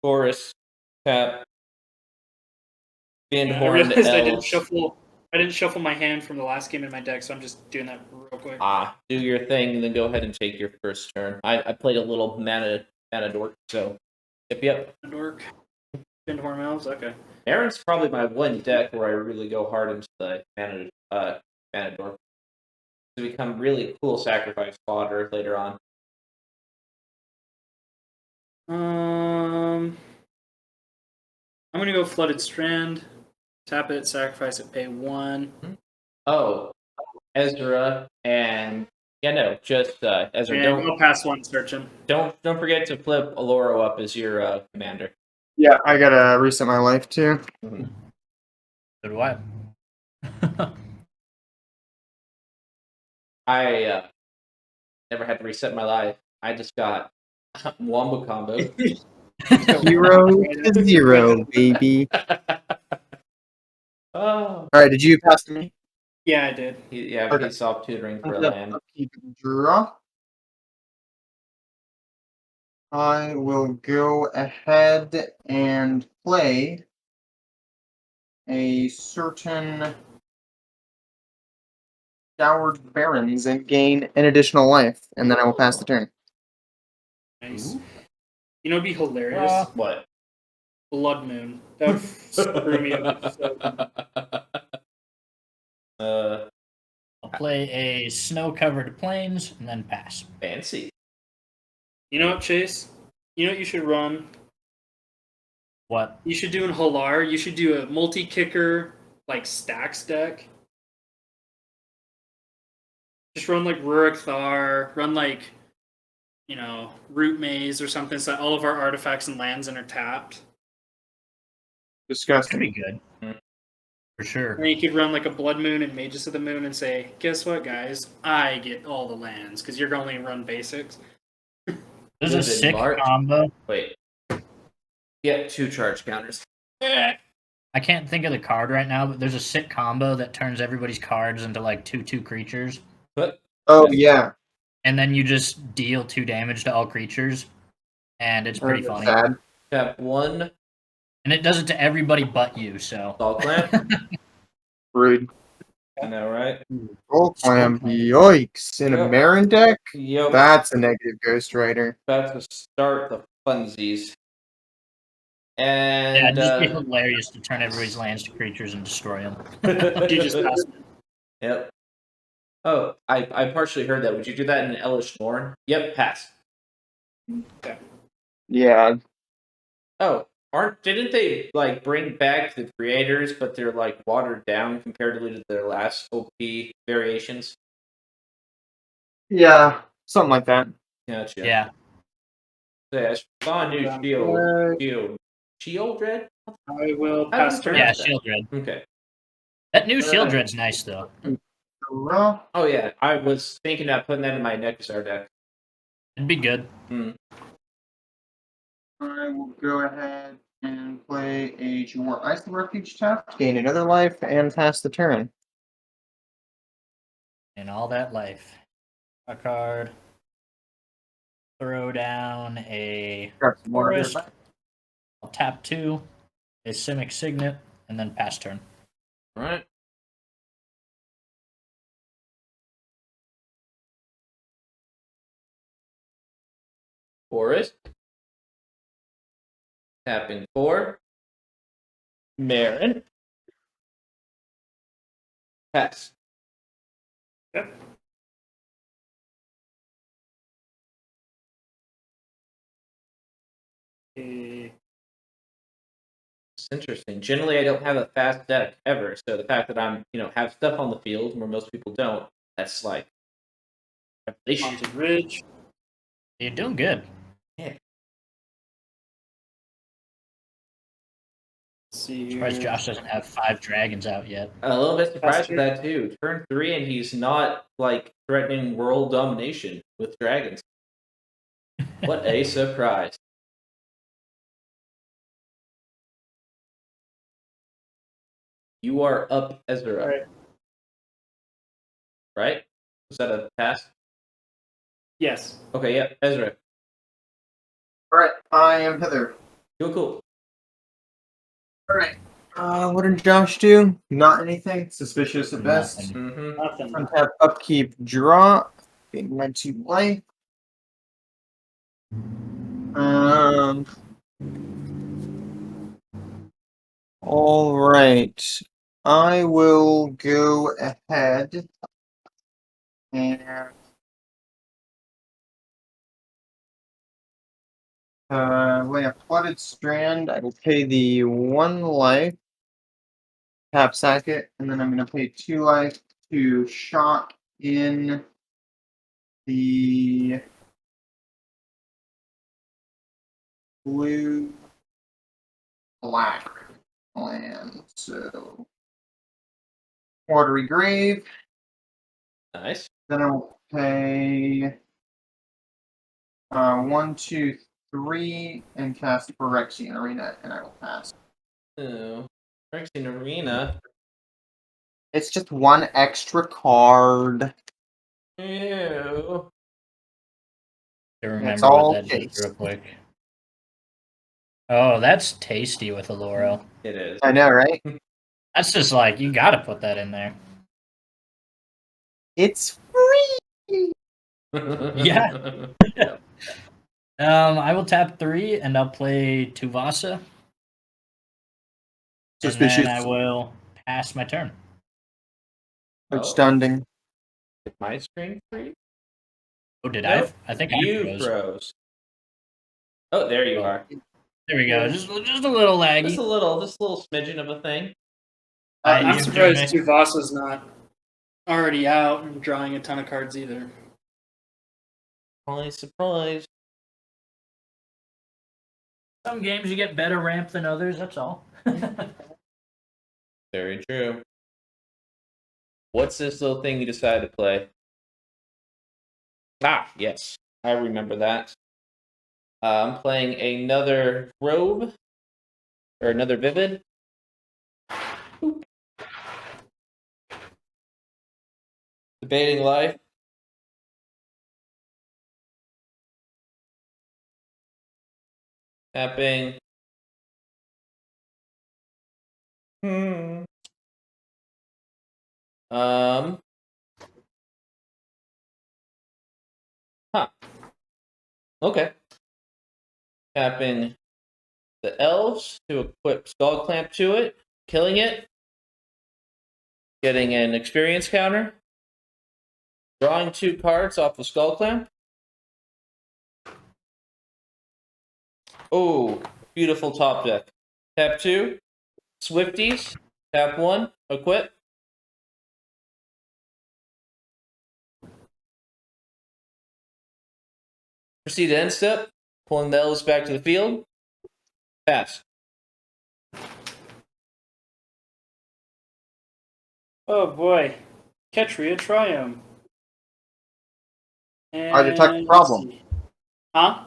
Forest, tap, I realized I didn't shuffle. I didn't shuffle my hand from the last game in my deck, so I'm just doing that real quick. Do your thing, and then go ahead and take your first turn. I played a little mana dork, so yep. Dork. Horn Elves, okay. Meren's probably my one deck where I really go hard into the mana dork. To become really cool sacrifice fodder later on. I'm gonna go Flooded Strand. Tap it, sacrifice it, pay 1. Oh, Ezra and just Ezra. I'll pass one searching. Don't forget to flip Orloro up as your commander. Yeah, I gotta reset my life too. So do I. I never had to reset my life. I just got Wombo combo. 0 to 0, baby. Oh. Alright, did you pass to me? Yeah, I did. Okay. He's soft tutoring for a land. Draw. I will go ahead and play a certain Showered Barrens and gain an additional life, and then I will pass the turn. Nice. You know, it'd be hilarious. What? Blood Moon. That would screw me up. I'll play a snow-covered plains and then pass. Fancy. You know what, Chase? You know what you should run? What? You should do in Halar. You should do a multi-kicker, like, stacks deck. Just run, like, Rurik Thar. Run, like, Root Maze or something, so all of our artifacts and lands are tapped. Disgusting. Could be good. For sure. And you could run like a Blood Moon and Mages of the Moon and say, guess what, guys? I get all the lands, because you're only run basics. There's a sick combo. Wait. Yeah, 2 charge counters. I can't think of the card right now, but there's a sick combo that turns everybody's cards into like 2/2 creatures. What? Oh, yeah. And then you just deal 2 damage to all creatures. And it's pretty funny. Sad. Tap 1. And it does it to everybody but you, so. Salt Clamp. Rude. I know, right? Salt Clamp. Yikes. In a Meren deck? Yep. That's a negative Ghost Rider. About to start the funsies. And yeah, it'd just be hilarious to turn everybody's lands to creatures and destroy them. You just pass it. Yep. Oh, I partially heard that. Would you do that in Elish Norn? Yep, pass. Okay. Yeah. Oh, didn't they like bring back the creators, but they're like watered down comparatively to their last OP variations? Yeah, something like that. Gotcha. Yeah. Yeah, I saw a new Shield Dread? I will pass turn. Yeah, Shield Dread. Okay. That new Shield Dread's nice, though. Oh, yeah. I was thinking about putting that in my Nexar deck. It'd be good. I will go ahead and play a Jor Ice Refuge tap, gain another life, and pass the turn. And all that life. A card. Throw down a Forest. I'll tap 2, a Simic Signet, and then pass turn. Alright. Forest. Tapping 4. Meren. Pass. Yep. It's interesting. Generally, I don't have a fast deck ever, so the fact that I'm, have stuff on the field where most people don't, that's like Haunted Ridge. You're doing good. Yeah. Surprised Josh doesn't have 5 dragons out yet. A little bit surprised with that too. Turn 3 and he's not like threatening world domination with dragons. What a surprise. You are up, Ezra. Right? Was that a pass? Yes. Okay, yeah, Ezra. Alright, I am Heather. Cool. Alright. What did Josh do? Not anything. Suspicious at best. Nothing. Mm-hmm. Nothing. Untap, upkeep, draw. Getting my 2 life. All right. I will go ahead and lay a flooded strand. I will pay the 1 life, tap sack it, and then I'm going to pay 2 life to shock in the blue black land. So Watery Grave. Nice. Then I will pay 1, 2, 3 and cast Phyrexian Arena, and I will pass. Oh, Phyrexian Arena. It's just 1 extra card. Ew. To It's remember all what that does taste. real quick. Oh, that's tasty with Orloro. It is. I know, right? That's just like you got to put that in there. It's free. Yeah. I will tap 3 and I'll play Tuvasa. And Suspicious. then I will pass my turn. Outstanding. Is my screen free? Oh, did Nope. I think You I froze. froze. Oh, there you are. There we go. Just a little laggy. Just a little smidgen of a thing. I'm you surprised Jimmy. Tuvasa's not already out and drawing a ton of cards either. Only surprised. Some games you get better ramp than others. That's all. Very true. What's this little thing you decided to play? Ah, yes. I remember that. I'm playing another Grove. Or another Vivid. Boop. Debating Life. Tapping. Huh. Okay. Tapping the elves to equip Skull Clamp to it, killing it, getting an experience counter, drawing 2 cards off the Skull Clamp. Oh, beautiful top deck. Tap 2, Swifties, tap 1, equip. Proceed to end step, pulling the elves back to the field. Pass. Oh boy. Ketria Triumph. I detect a And problem. let's see. Huh?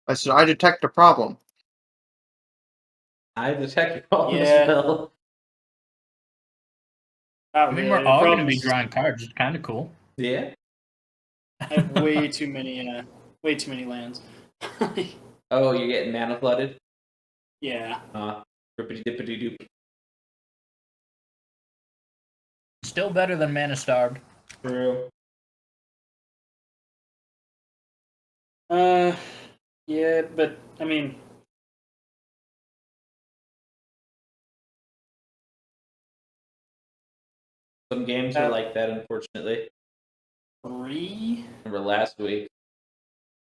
I said, I detect a problem. I detect your problem Yeah. as well. Not I mean, really. we're The all going to problem be is drawing cards. It's kind of cool. Yeah. I have way too many lands. Oh, you're getting mana flooded? Yeah. Rippity dippity doop. Still better than Mana Starved. True. Yeah, but I mean, Some games are like that, unfortunately. 3. Remember last week,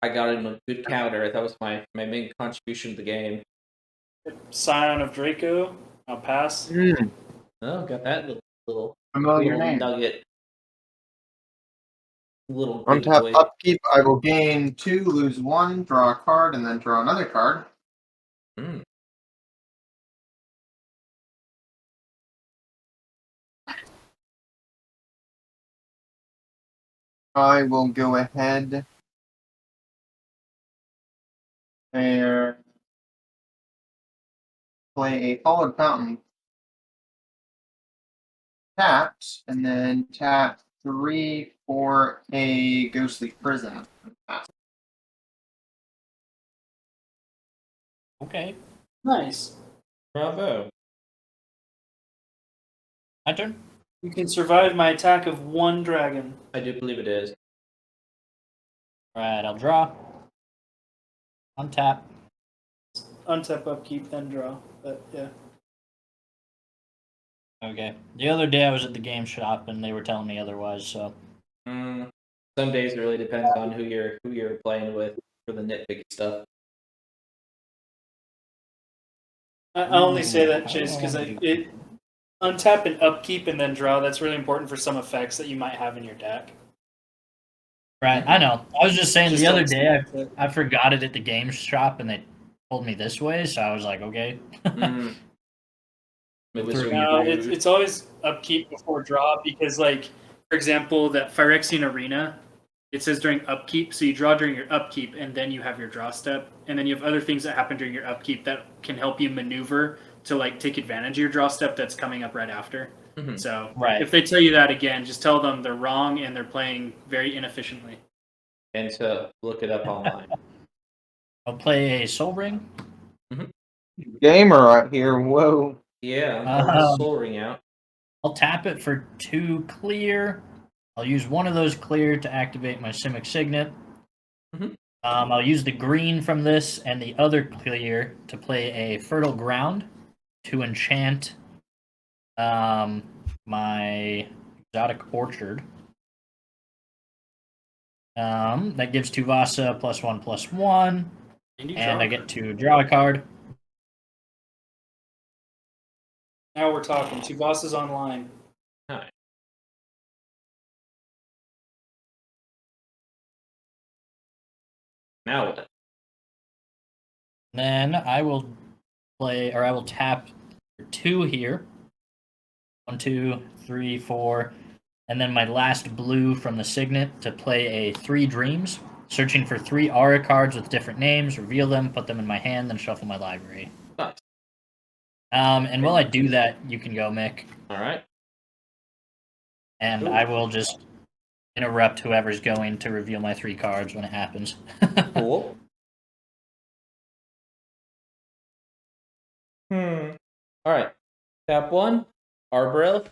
I got him a good counter. That was my main contribution to the game. Scion of Draco. I'll pass. Oh, got that little Familiar name. nugget. Little good Untap, boy. upkeep. I will gain 2, lose 1, draw a card, and then draw another card. Mm. I will go ahead and play a Followed Fountain. Tapped, and then tap 3 for a Ghostly Prison. Okay. Nice. Bravo. My turn. You can survive my attack of 1 dragon. I do believe it is. Alright, I'll draw. Untap. Untap, upkeep, then draw. But yeah. Okay. The other day I was at the game shop and they were telling me otherwise, so. Some days it really depends on who you're playing with for the nitpicky stuff. I only say that, Chase, because it untap and upkeep and then draw. That's really important for some effects that you might have in your deck. Right, I know. I was just saying Just the other don't day say it. I forgot it at the game shop and they told me this way, so I was like, okay. It was Through- really No, rude. it's always upkeep before draw because, like, for example, that Phyrexian Arena, it says during upkeep, so you draw during your upkeep and then you have your draw step, and then you have other things that happen during your upkeep that can help you maneuver to like take advantage of your draw step that's coming up right after. Mhm. So Right. if they tell you that again, just tell them they're wrong and they're playing very inefficiently. And to look it up online. I'll play a Soul Ring. Gamer out here. Whoa. Yeah, I'm pulling the Soul Ring out. I'll tap it for 2 clear. I'll use one of those clear to activate my Simic Signet. Mhm. I'll use the green from this and the other clear to play a Fertile Ground to enchant my Exotic Orchard. That gives Tuvasa +1/+1, And you and draw. I get to draw a card. Now we're talking. Tuvasa's online. Alright. Now what? Then I will I will tap for 2 here. 1, 2, 3, 4. And then my last blue from the Signet to play a 3 Dreams. Searching for 3 Aura cards with different names, reveal them, put them in my hand, then shuffle my library. Nice. And while I do that, you can go, Mick. Alright. And Ooh. I will just interrupt whoever's going to reveal my 3 cards when it happens. Cool. Alright. Tap 1. Arbor Elf.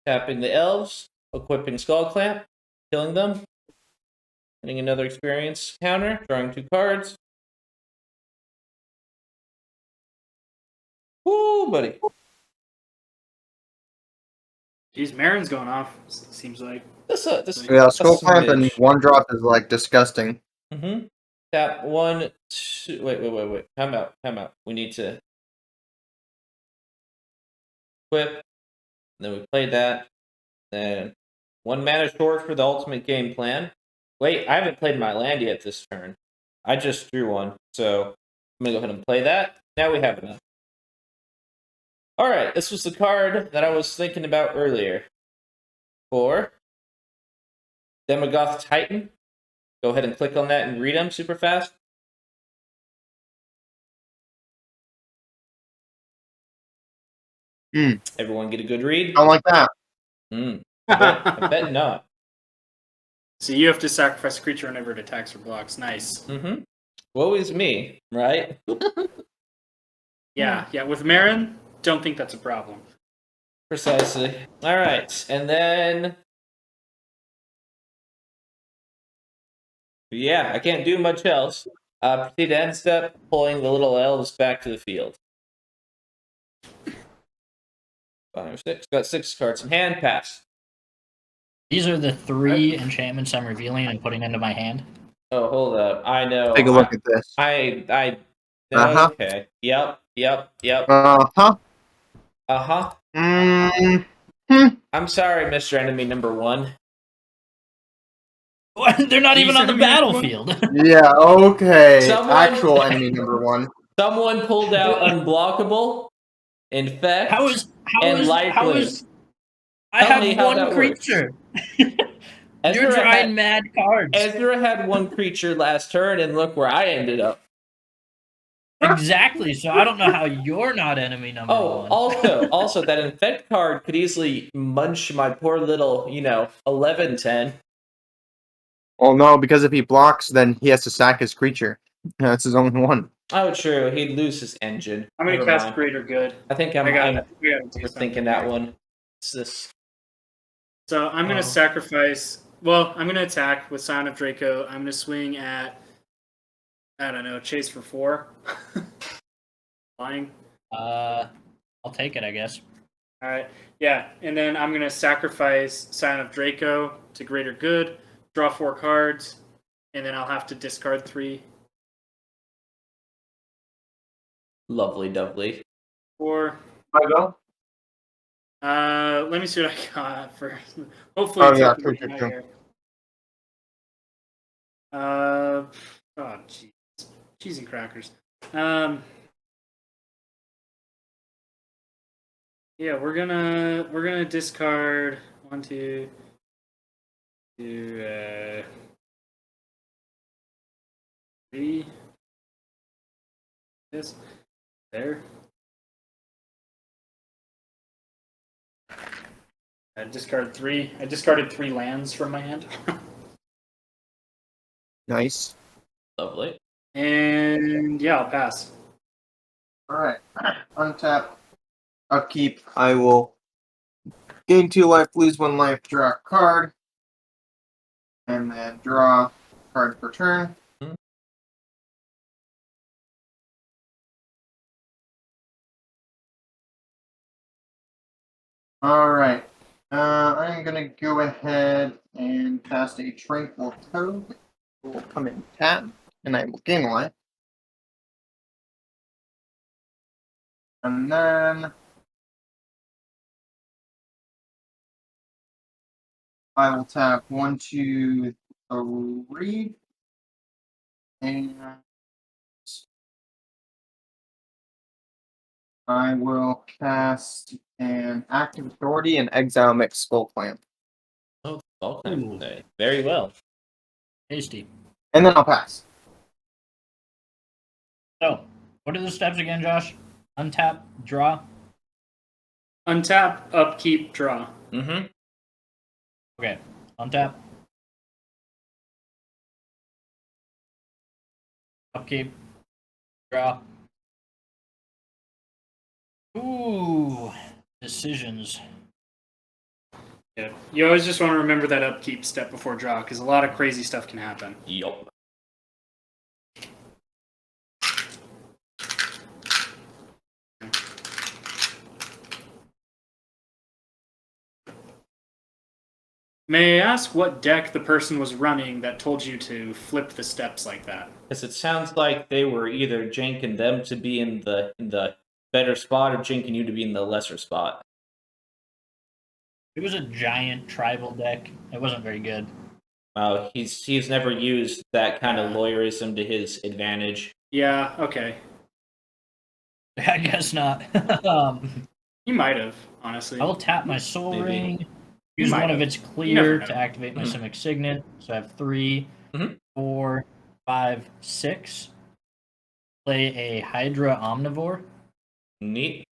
Tapping the elves. Equipping Skull Clamp. Killing them. Getting another experience counter. Drawing 2 cards. Woo, buddy. Jeez, Meren's going off, seems like. This Yeah, Skull Clamp and smidge. 1 drop is like disgusting. Tap 1, 2. Wait. Time out. We need to equip. Then we play that. Then 1 mana short for the ultimate game plan. Wait, I haven't played my land yet this turn. I just drew 1, so I'm gonna go ahead and play that. Now we have enough. Alright, this was the card that I was thinking about earlier. For Demogoth Titan. Go ahead and click on that and read them super fast. Everyone get a good read? I like that. I bet not. So you have to sacrifice a creature whenever it attacks or blocks. Nice. Woe is me, right? Yeah. With Meren, don't think that's a problem. Precisely. Alright, and then... Yeah, I can't do much else. Proceed to end step, pulling the little elves back to the field. 5, 6. Got 6 cards in hand. Pass. These are the 3 enchantments I'm revealing and putting into my hand. Oh, hold up. I know. Take a look at this. I Uh-huh. Okay. Yep. Uh-huh. Uh-huh. I'm sorry, Mr. Enemy number 1. They're not even on the These are battlefield. Yeah, okay. Someone- Actual enemy number 1. Someone pulled out Unblockable, Infect, How is and Lifelink. I Tell me have how 1 that works. creature. You're drawing mad cards. Ezra had 1 creature last turn, and look where I ended up. Exactly. So I don't know how you're not enemy number 1. Also, that Infect card could easily munch my poor little, 11-10. Well, no, because if he blocks, then he has to sack his creature. That's his only one. Oh, true. He'd lose his engine. I'm gonna Never cast mind. Greater Good. I think We I'm gotta do something overthinking that here. one. It's this. So I'm gonna Oh. sacrifice. Well, I'm gonna attack with Scion of Draco. I'm gonna swing at. I don't know. Chase for 4. Flying. I'll take it, I guess. All right. Yeah, and then I'm gonna sacrifice Scion of Draco to Greater Good. Draw 4 cards, and then I'll have to discard 3. Lovely, lovely. 4. I go. Let me see what I got first. Hopefully, Oh, it's yeah, not gonna true, be true, here. Oh, jeez. Cheese and crackers. Yeah, we're gonna discard 1, 2, 3. This there. I discarded 3. I discarded 3 lands from my hand. Nice. Lovely. And yeah, I'll pass. Alright. Untap. Upkeep. I will gain 2 life, lose 1 life, draw a card. And then draw a card per turn. Alright. I'm gonna go ahead and cast a Tranquil Toad. It will come in tap, and I will gain a life. And then I will tap 1, 2, 3. And I will cast an Active Authority and exile Mixed Skull Clamp. Oh, all kinds Ooh. of day. Very well. Tasty. And then I'll pass. So, what are the steps again, Josh? Untap, draw. Untap, upkeep, draw. Mm-hmm. Okay, untap. Upkeep, draw. Ooh, decisions. Yeah. You always just want to remember that upkeep step before draw, because a lot of crazy stuff can happen. Yup. May I ask what deck the person was running that told you to flip the steps like that? Because it sounds like they were either janking them to be in the better spot or janking you to be in the lesser spot. It was a giant tribal deck. It wasn't very good. He's never used that kind of lawyerism to his advantage. Yeah, okay. I guess not. You might have, honestly. I will tap my Soul Maybe. Ring. Use might one of have. its You clear never know. to activate my Mhm. Simic Signet. So I have 3, Mhm. 4, 5, 6. Play a Hydra Omnivore. Neat.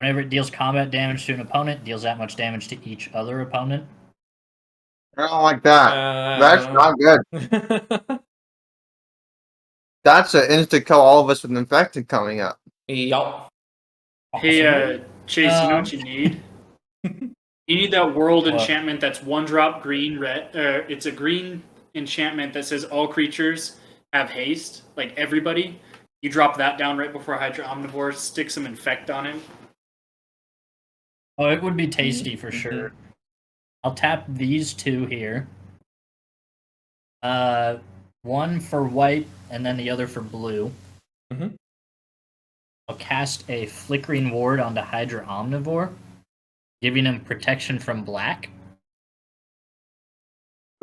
Whenever it deals combat damage to an opponent, deals that much damage to each other opponent. I don't like that. That's not good. That's an instant kill all of us with Infected coming up. Yup. Hey, Chase, you know what you need? You need that world What? enchantment that's 1-drop green, red. It's a green enchantment that says all creatures have haste, like everybody. You drop that down right before Hydra Omnivore, stick some Infect on him. Oh, it would be tasty for sure. I'll tap these 2 here. One for white and then the other for blue. Mhm. I'll cast a Flickering Ward onto Hydra Omnivore, giving him protection from black.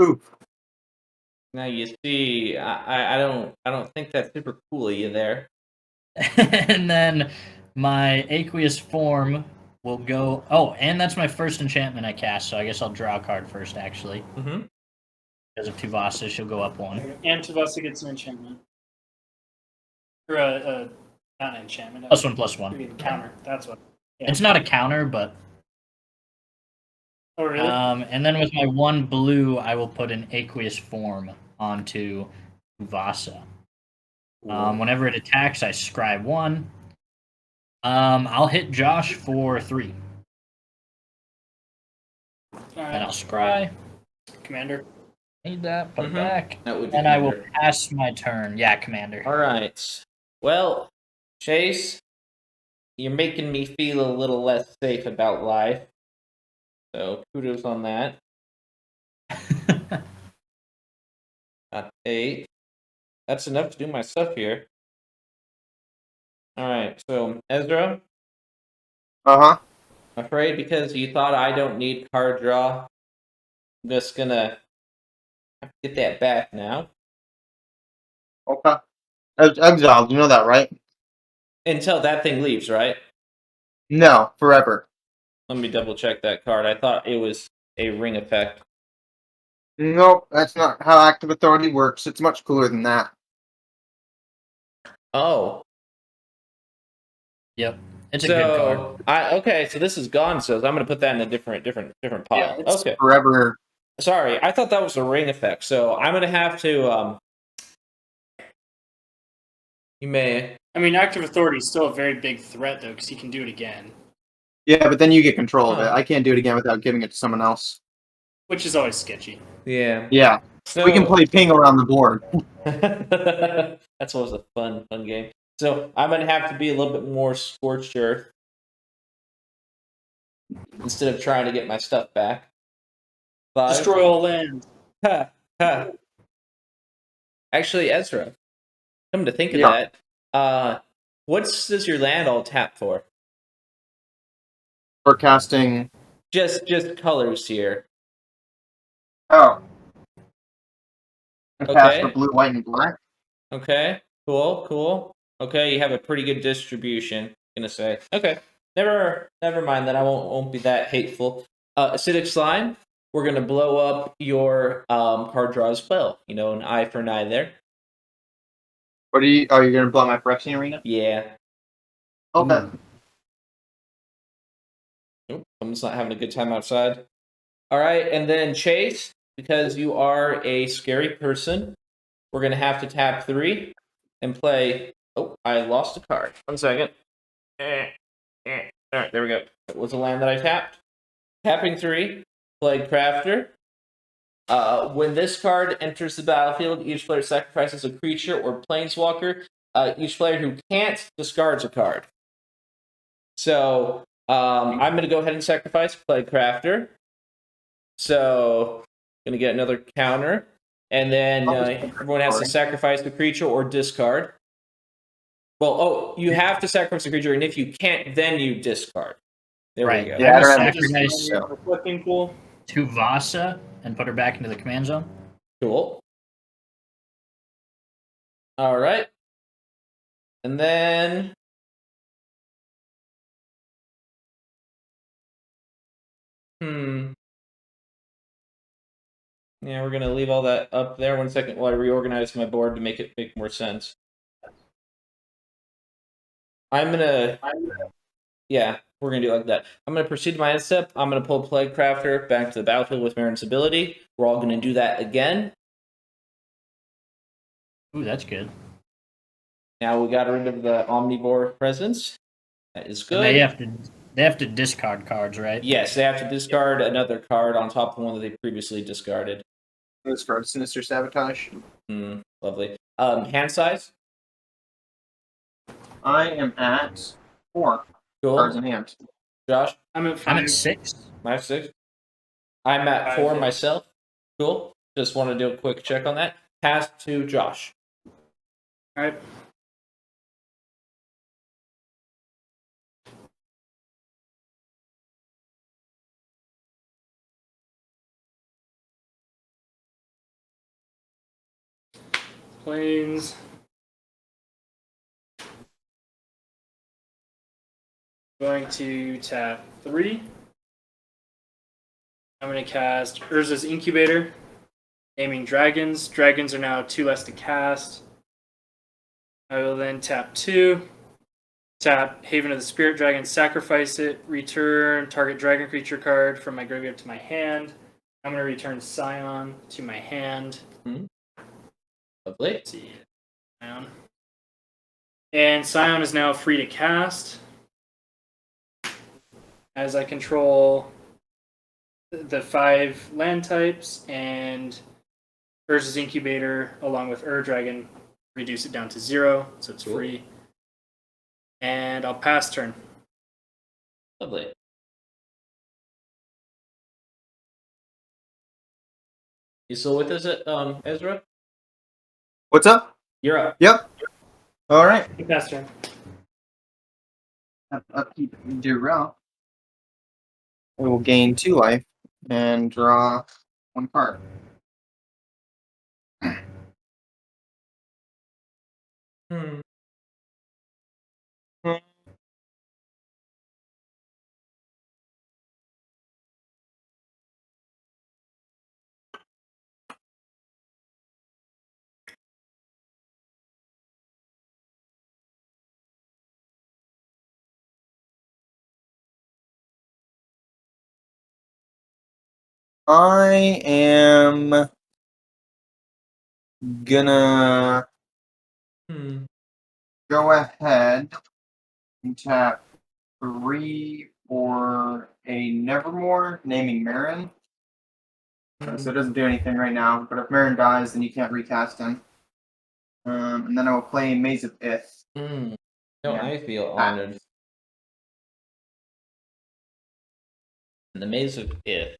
Ooh. Now you see, I don't think that's super cool of you there. And then my Aqueous Form will go... Oh, and that's my first enchantment I cast, so I guess I'll draw a card first, actually. Mm-hmm. Because of Tuvasa, she'll go up 1. And Tuvasa gets an enchantment. Or not an enchantment. +1/+1. Maybe the counter. That's what. Yeah. It's not a counter, but... Oh, really? And then with my 1 blue, I will put an Aqueous Form onto Tuvasa. Whenever it attacks, I scry 1. I'll hit Josh for 3. Then I'll scry. Commander. Need that. Put it back. That would be And I will Commander. pass my turn. Yeah, Commander. All right. Well, Chase, you're making me feel a little less safe about life. So kudos on that. Got 8. That's enough to do my stuff here. All right. So Ezra, Uh-huh. afraid because you thought I don't need card draw. I'm just gonna have to get that back now. Okay. Exiled, you know that, right? Until that thing leaves, right? No, forever. Let me double check that card. I thought it was a ring effect. Nope, that's not how active authority works. It's much cooler than that. Oh. Yep. It's a good card. Okay, so this is gone, so I'm gonna put that in a different Yeah, pile. it's Okay. Forever. Sorry, I thought that was a ring effect, so I'm gonna have to you may I mean, active authority is still a very big threat, though, because he can do it again, Yeah, but then you get control of it. Huh. I can't do it again without giving it to someone else. which is always sketchy. Yeah. Yeah, So we can play ping around the board. That's always a fun game. So I'm gonna have to be a little bit more scorched earth instead of trying to get my stuff back. 5. Destroy all land. Ha, ha. Actually, Ezra, come to think of Yeah. that, what does your land all tap for? For casting. Just colors here. Oh. And cast Okay. for blue, white, and black. Okay. Cool. Okay, you have a pretty good distribution. Gonna say. Okay. Never mind that. I won't be that hateful. Acidic slime. We're gonna blow up your card draw as well. You know, an eye for an eye there. What are you gonna blow my Phyrexian arena? Yeah. Okay. Nope, someone's not having a good time outside. All right, and then Chase, because you are a scary person, we're gonna have to tap 3 and play. Oh, I lost a card. 1 second. All right, there we go. That was a land that I tapped. Tapping 3, play Crafter. When this card enters the battlefield, each player sacrifices a creature or planeswalker. Each player who can't discards a card. So I'm going to go ahead and sacrifice, play Crafter. So going to get another counter. And then everyone has to sacrifice the creature or discard. Well, you have to sacrifice a creature, and if you can't, then you discard. There we go. Yeah, I don't have Sacrifice Reflecting pool. Tuvasa and put her back into the command zone. Cool. All right. And then yeah, we're gonna leave all that up there. 1 second while I reorganize my board to make it make more sense. Yeah, we're gonna do it like that. I'm gonna proceed to my end step. I'm gonna pull Plague Crafter back to the battlefield with Meren's ability. We're all gonna do that again. Ooh, that's good. Now we got rid of the Omnivore presence. That is good. And they have to discard cards, right? Yes, they have to discard another card on top of the one that they previously discarded. Discard Sinister Sabotage. Lovely. Hand size? I am at 4 Cool. cards in hand. Josh? I'm at 5. I'm at 6. I have 6. I'm at 5, 4 yeah. myself. Cool. Just want to do a quick check on that. Pass to Josh. All right. Planes. Going to tap 3. I'm going to cast Urza's Incubator. Naming dragons. Dragons are now 2 less to cast. I will then tap 2. Tap Haven of the Spirit Dragon, sacrifice it, return target dragon creature card from my graveyard to my hand. I'm going to return Scion to my hand. Lovely. Let's see. Scion. And Scion is now free to cast as I control the 5 land types, and Urza's Incubator along with Dragon reduce it down to 0, so it's free. And I'll pass turn. Lovely. You still with us, Ezra? What's up? You're up. Yep. All right. You pass turn. Upkeep Durell. I will gain 2 life and draw 1 card. Hmm. I am gonna go ahead and tap 3 for a Nevermore, naming Meren. So it doesn't do anything right now, but if Meren dies, then you can't recast him. And then I will play Maze of Ith. No, Yeah. I feel honored. In the Maze of Ith.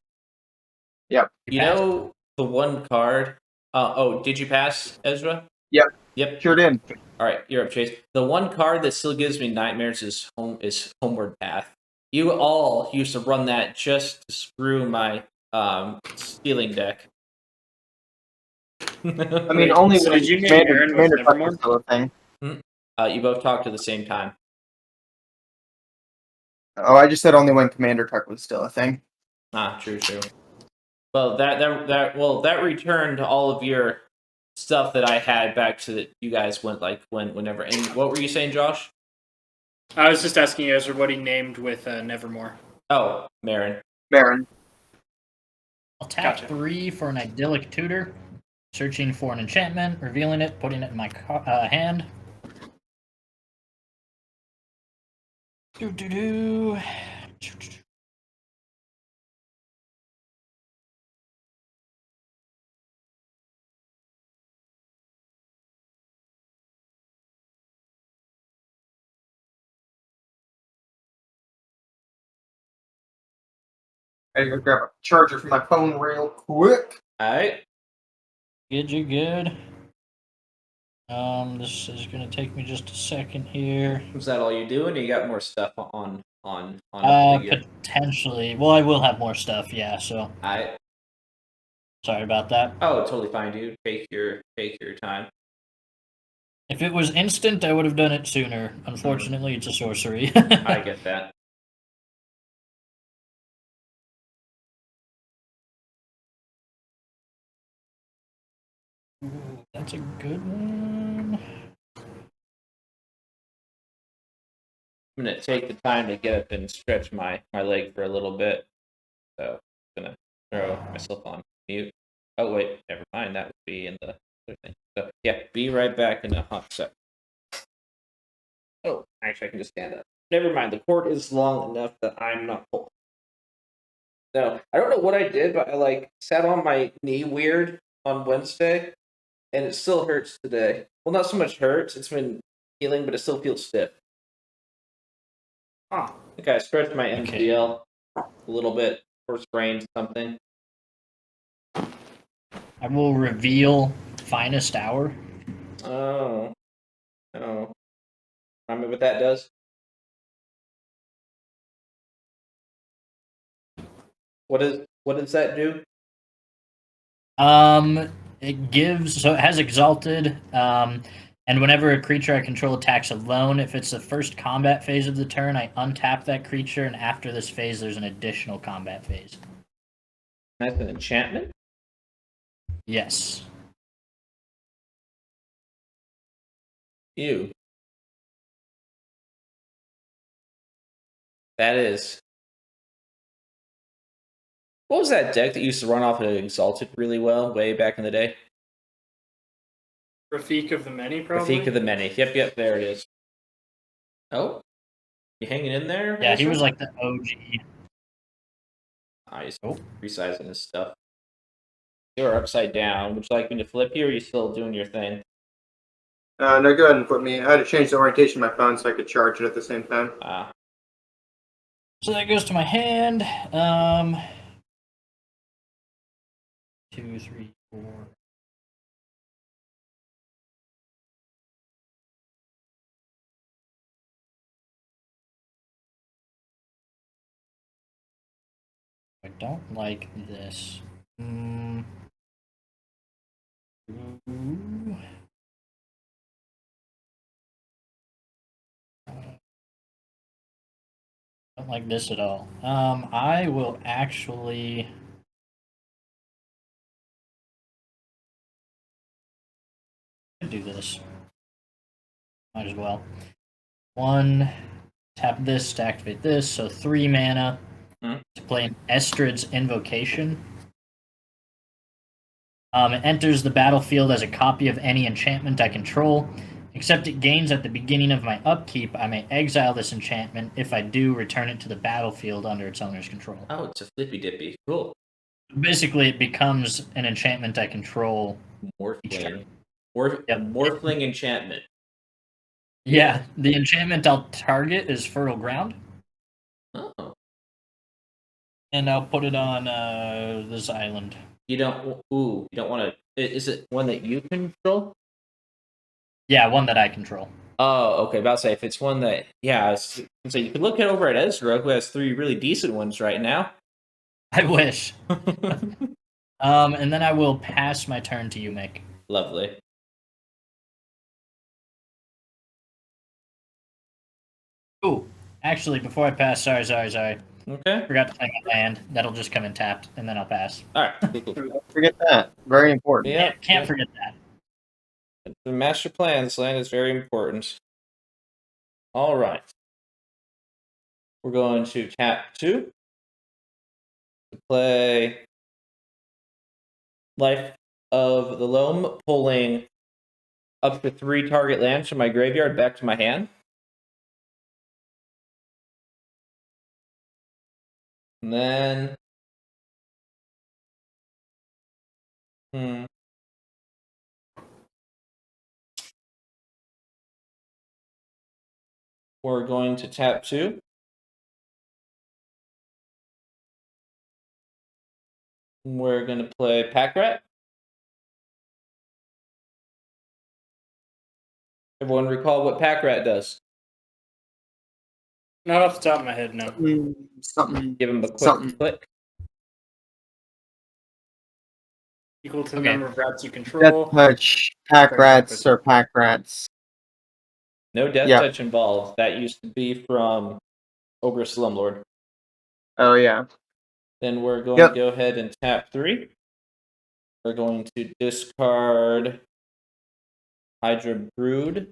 Yep. You know the one card. Oh, did you pass, Ezra? Yep. Yep. Sure did. All right, you're up, Chase. The one card that still gives me nightmares is Homeward Path. You all used to run that just to screw my stealing deck. I mean, only So when did you name Commander, Meren with Commander Puck Nevermore? was still a thing. You both talked at the same time. Oh, I just said only when Commander Tuck was still a thing. Ah, true. Well, that returned all of your stuff that I had back to that you guys went whenever. And what were you saying, Josh? I was just asking Ezra what he named with Nevermore. Oh, Meren. Meren. I'll tap Gotcha. 3 for an Idyllic Tutor, searching for an enchantment, revealing it, putting it in my hand. I gotta go grab a charger for my phone real quick. All right. Good, you're good. This is gonna take me just a second here. Was that all you do, and you got more stuff on the figure? Potentially. Well, I will have more stuff. Yeah. So I sorry about that. Oh, totally fine, dude. Take your time. If it was instant, I would have done it sooner. Unfortunately, it's a sorcery. I get that. Ooh, that's a good one. I'm gonna take the time to get up and stretch my leg for a little bit. So I'm gonna throw myself on mute. Oh wait, never mind. That would be in the other thing. So yeah, be right back in a hot sec. Oh, actually, I can just stand up. Never mind. The cord is long enough that I'm not pulling. No, I don't know what I did, but I sat on my knee weird on Wednesday, and it still hurts today. Well, not so much hurts. It's been healing, but it still feels stiff. I think I stretched my MCL a little bit or sprained something. I will reveal Finest Hour. Oh. Remember what that does? What does that do? It has Exalted, and whenever a creature I control attacks alone, if it's the first combat phase of the turn, I untap that creature, and after this phase, there's an additional combat phase. That's an enchantment? Yes. Ew. That is. What was that deck that used to run off of Exalted really well way back in the day? Rafik of the Many, probably? Rafik of the Many. Yep, there it is. Oh, you hanging in there? Yeah, he Ezra? was like the OG. Nice. Oh. Resizing his stuff. You're upside down. Would you like me to flip you, or are you still doing your thing? No, go ahead and put me. I had to change the orientation of my phone so I could charge it at the same time. Ah. So that goes to my hand. 2, 3, 4. I don't like this. Ooh. Don't like this at all. I will actually do this. Might as well. 1, tap this to activate this, so 3 mana to play an Estrid's Invocation. It enters the battlefield as a copy of any enchantment I control. Except it gains at the beginning of my upkeep, I may exile this enchantment. If I do, return it to the battlefield under its owner's control. Oh, it's a flippy dippy. Cool. Basically, it becomes an enchantment I control. Morphling. Yep. Morphling enchantment. Yeah, the enchantment I'll target is Fertile Ground. Oh. And I'll put it on this island. You don't. Ooh, you don't want to. Is it one that you control? Yeah, one that I control. Oh, okay. About to say if it's one that, yeah. So you could look it over at Ezra, who has 3 really decent ones right now. I wish. And then I will pass my turn to you, Mick. Lovely. Ooh, actually, before I pass, sorry. Okay. Forgot to play my land. That'll just come in tapped, and then I'll pass. All right. Cool. Don't forget that. Very important. Yeah. Can't forget that. The master plan. This land is very important. All right. We're going to tap 2 to play Life of the Loam, pulling up to 3 target lands from my graveyard back to my hand. And then we're going to tap 2. We're going to play Pack Rat. Everyone recall what Pack Rat does? Not off the top of my head, no. Something. Give him a quick Something. click. Equal to the Okay. number of rats you Death control. touch, pack rats, or pack rats. No death Yeah. touch involved. That used to be from Ogre Slumlord. Oh, yeah. Then we're going Yep. to go ahead and tap 3. We're going to discard Hydra Brood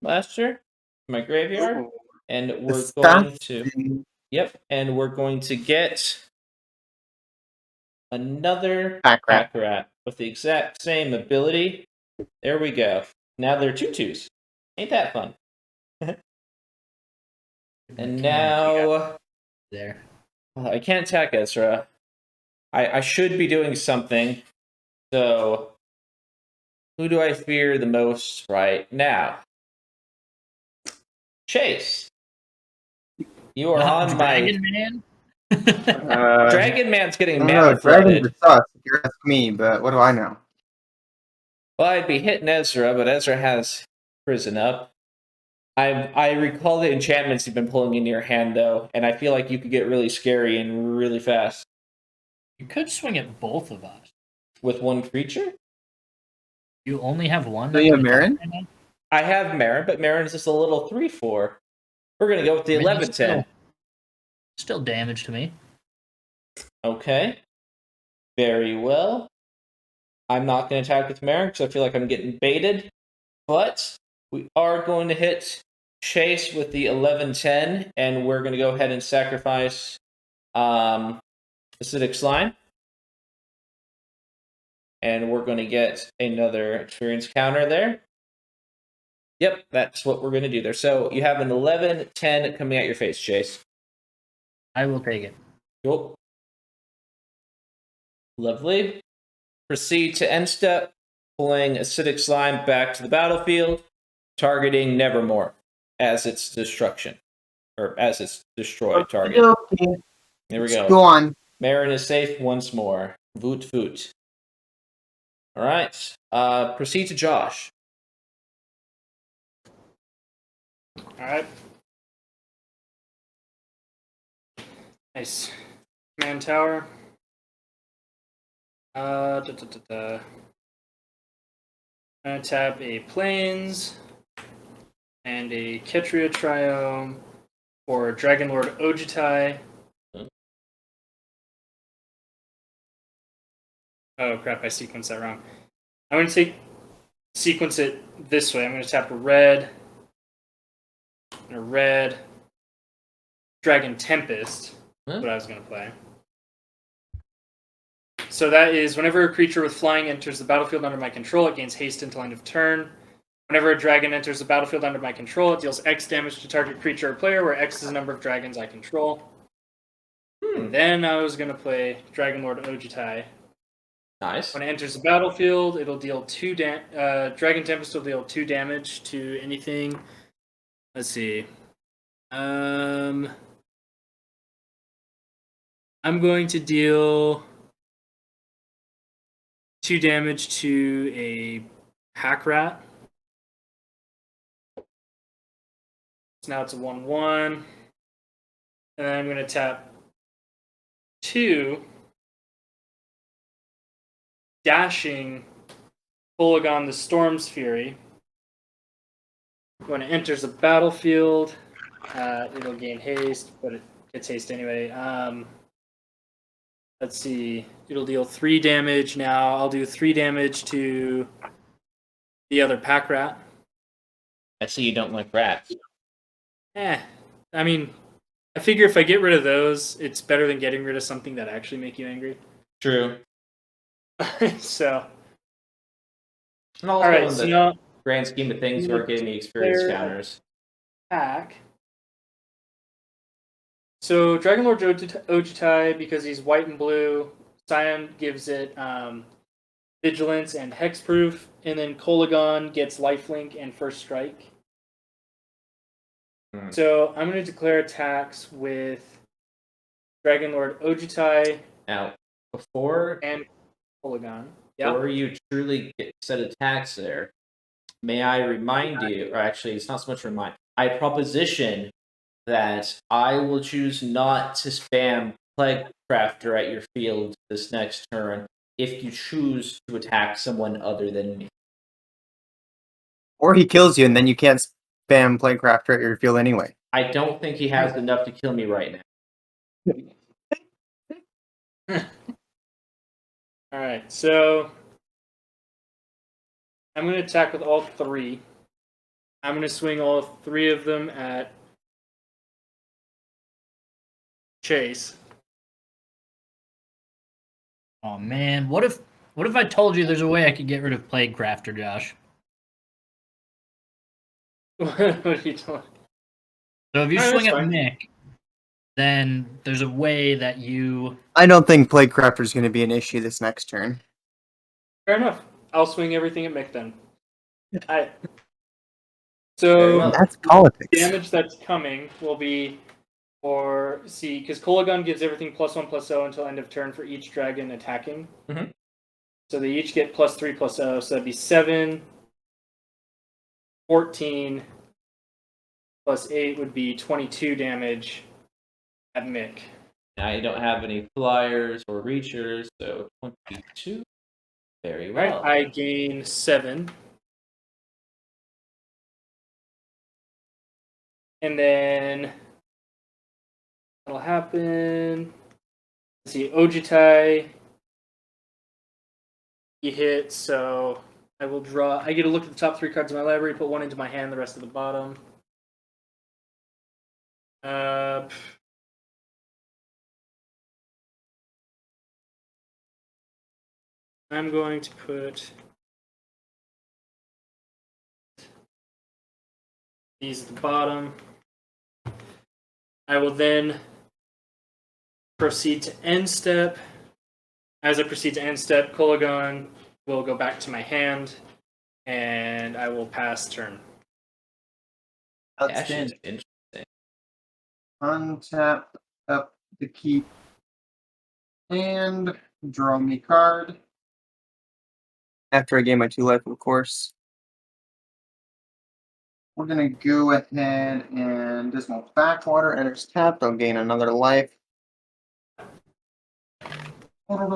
Blaster, my graveyard, Ooh. and we're going to Disgusting. and we're going to get another Pack rat. Pack Rat with the exact same ability. There we go. Now they're 2/2s. Ain't that fun? And now There. I can't attack Ezra. I should be doing something. So who do I fear the most right now? Chase. You are on Dragon my Man? Dragon Man's getting I don't know. mana Dragons flooded. are sus, if you ask me, but what do I know? Well, I'd be hitting Ezra, but Ezra has Prison Up. I recall the enchantments you've been pulling into your hand, though, and I feel like you could get really scary and really fast. You could swing at both of us. With one creature? You only have one? So you have that can Meren? attack right now? I have Meren, but Meren's just a little 3/4. We're going to go with the I mean, that's 11/10. Still damage to me. Okay. Very well. I'm not going to attack with Meren because I feel like I'm getting baited. But we are going to hit Chase with the 11/10, and we're going to go ahead and sacrifice Acidic Slime. And we're going to get another experience counter there. Yep, that's what we're going to do there. So you have an 11-10 coming at your face, Chase. I will take it. Cool. Lovely. Proceed to end step, pulling Acidic Slime back to the battlefield, targeting Nevermore as its destruction. Or as its destroyed target. Okay. There we go. Go on. Meren is safe once more. Voot voot. Alright. Proceed to Josh. Alright. Nice. Command tower. I'm gonna tap a Plains and a Ketria Triome for Dragonlord Ojutai. Oh crap, I sequenced that wrong. I'm gonna sequence it this way. I'm gonna tap a red and a red Dragon Tempest. That's what I was gonna play. So that is whenever a creature with flying enters the battlefield under my control, it gains haste until end of turn. Whenever a dragon enters the battlefield under my control, it deals X damage to target creature or player, where X is the number of dragons I control. And then I was going to play Dragonlord Ojutai. Nice. When it enters the battlefield, it'll deal Dragon Tempest will deal 2 damage to anything. Let's see. I'm going to deal 2 damage to a Pack Rat. So now it's a 1/1. And then I'm going to tap 2, dashing Polygon the Storm's Fury. When it enters the battlefield, it'll gain haste, but it gets haste anyway. Let's see. It'll deal 3 damage now. I'll do 3 damage to the other Pack Rat. I see you don't like rats. I mean, I figure if I get rid of those, it's better than getting rid of something that actually make you angry. True. So. And also Alright, in so the now grand scheme of things, we're getting the experience counters. Pack. So Dragonlord Ojutai, because he's white and blue, Scion gives it Vigilance and Hexproof, and then Kolagon gets Lifelink and First Strike. So I'm going to declare attacks with Dragonlord Ojutai. Now, before And Kolagon. Before you truly set attacks there, may I remind you, or actually, it's not so much remind, I proposition that I will choose not to spam Plague Crafter at your field this next turn if you choose to attack someone other than me. Or he kills you, and then you can't spam Playcrafter at your field anyway. I don't think he has enough to kill me right now. Alright, so I'm going to attack with all 3. I'm going to swing all 3 of them at Chase. Oh man, what if I told you there's a way I could get rid of Plague Crafter, Josh? What are you doing? So if you Alright, swing that's at fine. Mick, then there's a way that you. I don't think Playcrafter is going to be an issue this next turn. Fair enough. I'll swing everything at Mick then. Very So well. That's politics. damage that's coming will be because Kolagon gives everything +1/+0 until end of turn for each dragon attacking. Mhm. So they each get +3/+0, so that'd be 7, 14, +8 would be 22 damage at Mick. I don't have any flyers or reachers, so 22. Very well. I gain 7. And then that'll happen. Let's see, Ojutai. He hits, so I will draw. I get to look at the top 3 cards of my library, put 1 into my hand, the rest at the bottom. I'm going to put these at the bottom. I will then proceed to end step. As I proceed to end step, Kolagon will go back to my hand, and I will pass turn. Outstanding. Interesting. Untap up the keep and draw me card. After I gain my 2 life, of course. We're gonna go ahead and Dismal Backwater enters tapped. I'll gain another life. I'm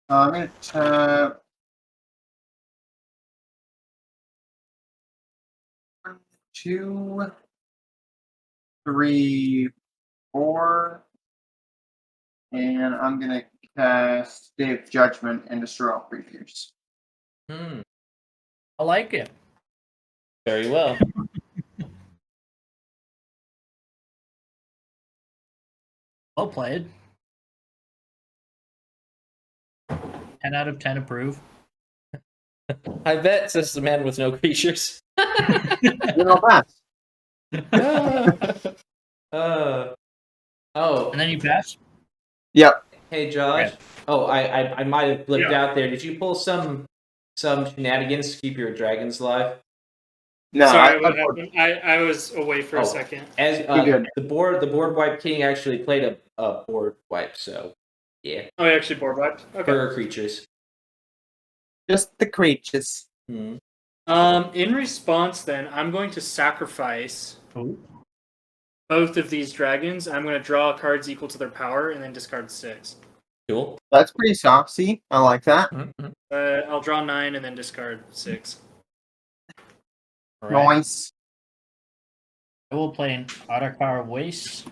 gonna tap 1, 2, 3, 4, and I'm gonna cast Day of Judgment and destroy all creatures. I like it. Very well. Well played. 10 out of 10 approve. I bet, says the man with no creatures. You know that. Oh, And then you pass? Yep. hey Josh. Okay. Oh, I might have blipped out there. Did you pull some shenanigans to keep your dragons alive? No, Sorry, what happened? I was away for Oh. a second. As You're good. the board wipe king actually played a board wipe, so yeah, Oh, you actually board wiped? Okay. for creatures. just the creatures. Hmm. In response, then, I'm going to sacrifice Ooh. both of these dragons. I'm going to draw cards equal to their power and then discard 6. Cool. That's pretty saucy. I like that. Mm-hmm. I'll draw 9 and then discard 6. All right. Nice. I will play an Arakar Waste.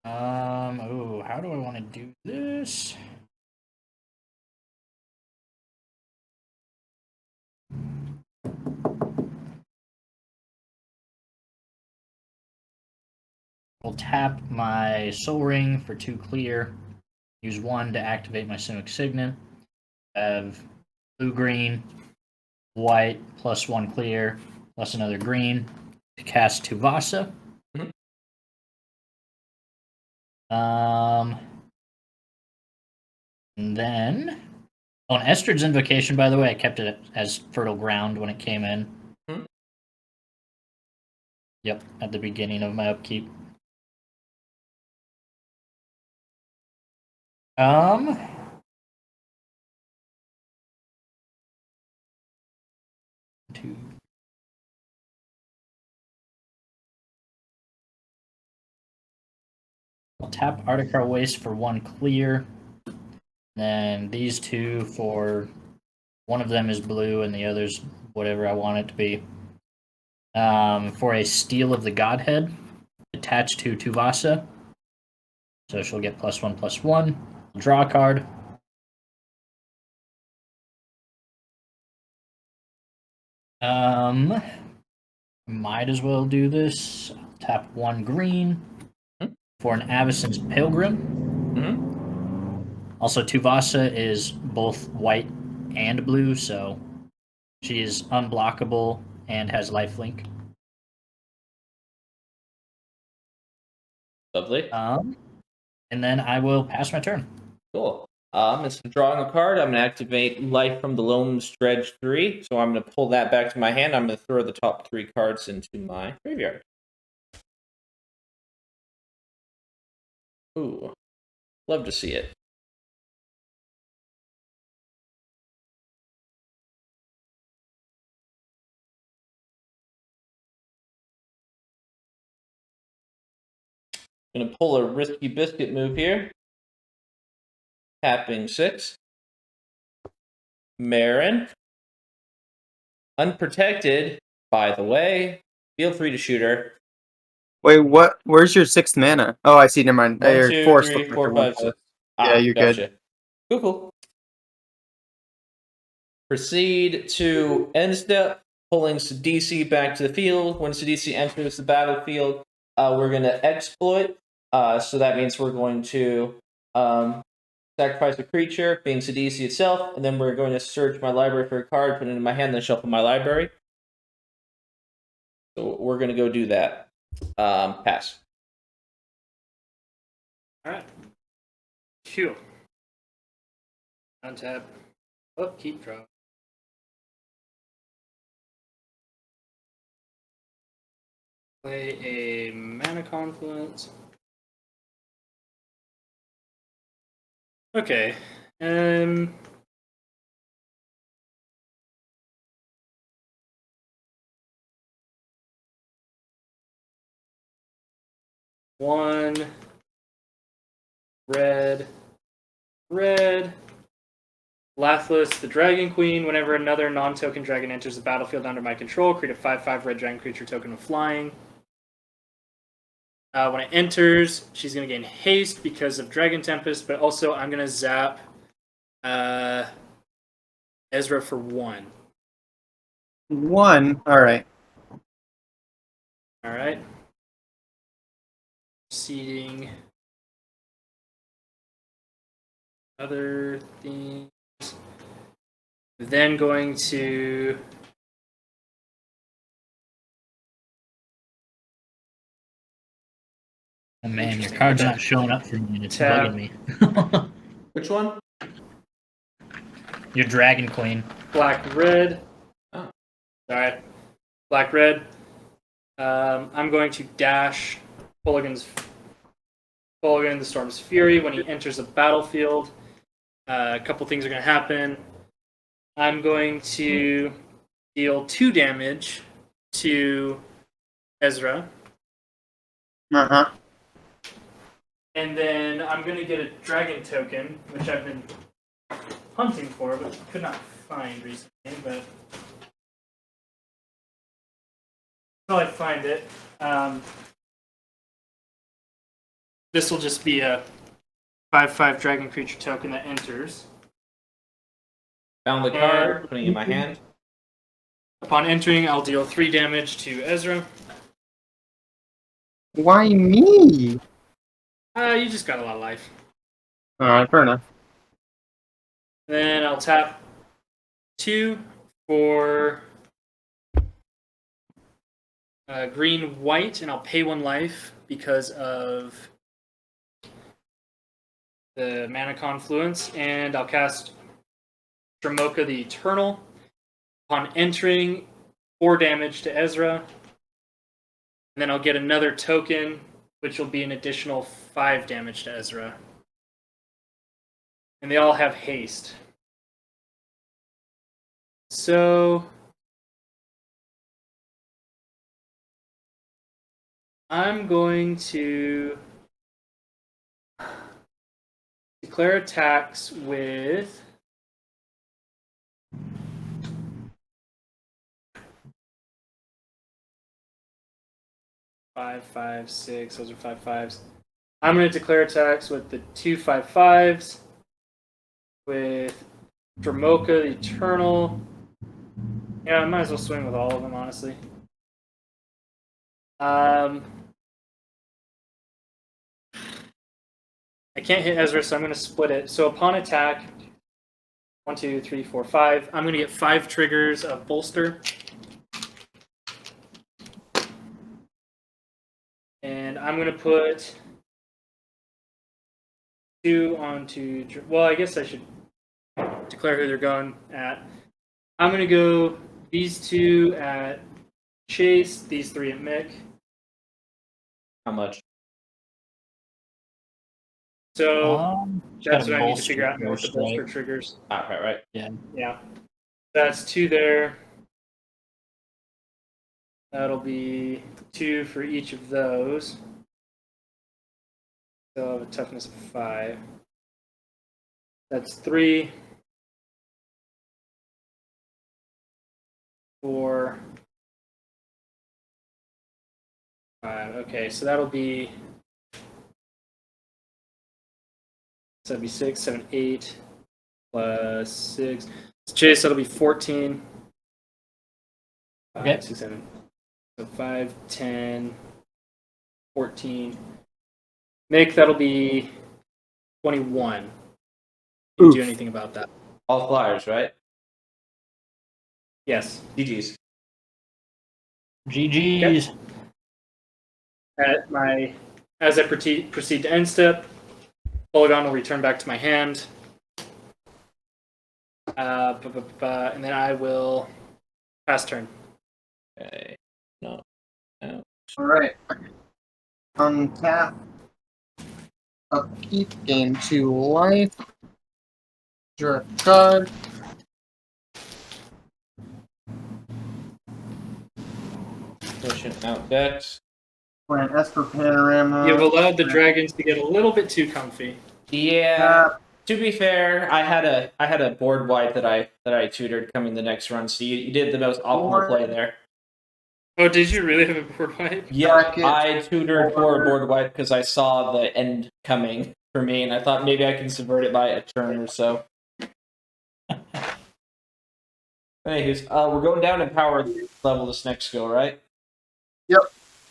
Oh, how do I want to do this? I'll tap my Soul Ring for 2 clear. Use 1 to activate my Simic Signet. Have blue-green, white, plus 1 clear, plus another green to cast Tuvasa. Mhm. And then on Estrid's Invocation, by the way, I kept it as fertile ground when it came in. Mhm. Yep, at the beginning of my upkeep. Two. I'll tap Articar Waste for 1 clear. Then these 2 for one of them is blue and the other's whatever I want it to be. For a Steel of the Godhead, attached to Tuvasa. So she'll get +1/+1. Draw a card. Might as well do this. I'll tap 1 green for an Avacyn's Pilgrim. Mm-hmm. Also, Tuvasa is both white and blue, so she is unblockable and has lifelink. Lovely. And then I will pass my turn. Cool. Instead of drawing a card, I'm going to activate Life from the Loam's Dredge 3. So I'm going to pull that back to my hand. I'm going to throw the top 3 cards into my graveyard. Ooh. Love to see it. Going to pull a risky biscuit move here. Tapping 6. Meren. Unprotected, by the way. Feel free to shoot her. Wait, what? Where's your 6th mana? Oh, I see. Never mind. 1, Your 2, 4th 3, looks 4, like 5, 6. Yeah, you're gotcha. good. Cool. Proceed to end step, pulling Sidisi back to the field. When Sidisi enters the battlefield, we're going to exploit. So that means we're going to sacrifice a creature, being Sidisi itself, and then we're going to search my library for a card, put it in my hand, then shuffle my library. So we're going to go do that. Pass. All right. Phew. Untap. Upkeep, draw. Play a Mana Confluence. Okay. One red. Lathless, the Dragon Queen. Whenever another non-token dragon enters the battlefield under my control, create a 5/5 red dragon creature token with flying. When it enters, she's going to gain haste because of Dragon Tempest, but also I'm going to zap Ezra for 1. 1. Alright. Alright. Proceeding. Other things. Then going to... Oh man, your card's not showing up for me. It's Tab. bugging me. Which one? Your Dragon Queen. Black-red. Oh. Alright. Black-red. I'm going to dash Fulligan the Storm's Fury. When he enters the battlefield, a couple things are going to happen. I'm going to deal 2 damage to Ezra. Uh-huh. And then I'm going to get a dragon token, which I've been hunting for, but could not find recently, but until I find it. This will just be a 5/5 dragon creature token that enters. Found the card, putting it in my hand. Upon entering, I'll deal 3 damage to Ezra. Why me? You just got a lot of life. Alright, fair enough. Then I'll tap 2 for green-white, and I'll pay 1 life because of the Mana Confluence, and I'll cast Dramoka the Eternal. Upon entering, 4 damage to Ezra, and then I'll get another token, which will be an additional 5 damage to Ezra. And they all have haste. So I'm going to declare attacks with five, 5, 6. Those are 5/5s. I'm going to declare attacks with the 2 5/5s, with Dramoka the Eternal. Yeah, I might as well swing with all of them, honestly. I can't hit Ezra, so I'm going to split it. So upon attack, 1, 2, 3, 4, 5. I'm going to get 5 triggers of Bolster. And I'm going to put 2 onto... Well, I guess I should declare who they're going at. I'm going to go these 2 at Chase, these 3 at Mick. How much? So that's gotta what I need to bolster figure out with the first, bolster right? triggers. Right. Yeah. That's 2 there. That'll be 2 for each of those. They'll have a toughness of 5. That's 3. 4. 5. Okay, so that'll be... So that'd be 6, 7, 8, plus 6. Chase, that'll be 14. 5, Okay. 6, 7. So 5, 10, 14. Mick, that'll be 21. you Oof. do anything about that. All flyers, right? Yes. GG's. GG's. As I proceed to end step, Polygon will return back to my hand. And then I will pass turn. Okay. No. No. Alright. Untap. Upkeep. Gain 2 life. Draw a card. Pushing out decks. Play an Esper Panorama. You've allowed the dragons to get a little bit too comfy. Yeah. To be fair, I had a board wipe that I tutored coming the next run, so you did the most optimal play there. Oh, did you really have a board wipe? Yeah, Bracket. I tutored for a board wipe because I saw the end coming for me, and I thought maybe I can subvert it by a turn or so. Anyways, we're going down in power level this next go, right? Yep.